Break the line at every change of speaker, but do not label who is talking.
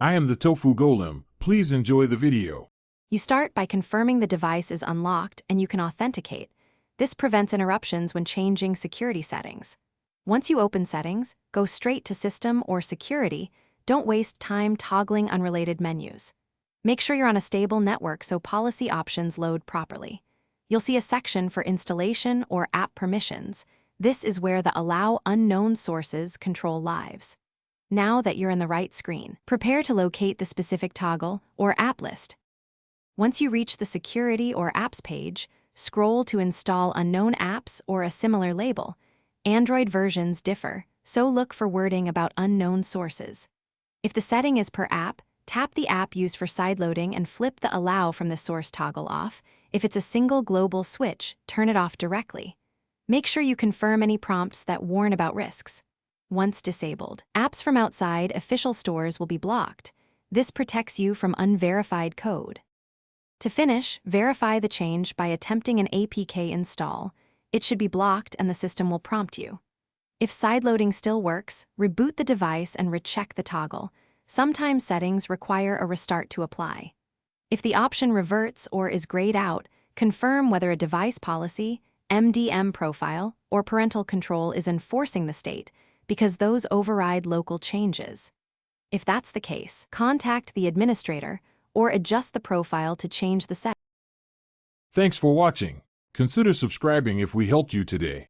I am the Tofu Golem. Please enjoy the video.
You start by confirming the device is unlocked and you can authenticate. This prevents interruptions when changing security settings. Once you open settings, go straight to System or Security. Don't waste time toggling unrelated menus. Make sure you're on a stable network so policy options load properly. You'll see a section for installation or app permissions. This is where the Allow Unknown Sources control lives. Now that you're in the right screen, prepare to locate the specific toggle or app list. Once you reach the Security or Apps page, scroll to Install Unknown Apps or a similar label. Android versions differ, so look for wording about unknown sources. If the setting is per app, tap the app used for sideloading and flip the Allow from the source toggle off. If it's a single global switch, turn it off directly. Make sure you confirm any prompts that warn about risks. Once disabled, apps from outside official stores will be blocked. This protects you from unverified code. To finish, verify the change by attempting an APK install. It should be blocked and the system will prompt you. If sideloading still works, reboot the device and recheck the toggle. Sometimes settings require a restart to apply. If the option reverts or is grayed out, confirm whether a device policy, MDM profile, or parental control is enforcing the state, because those override local changes. If that's the case, contact the administrator or adjust the profile to change the setting.
Thanks for watching. Consider subscribing if we helped you today.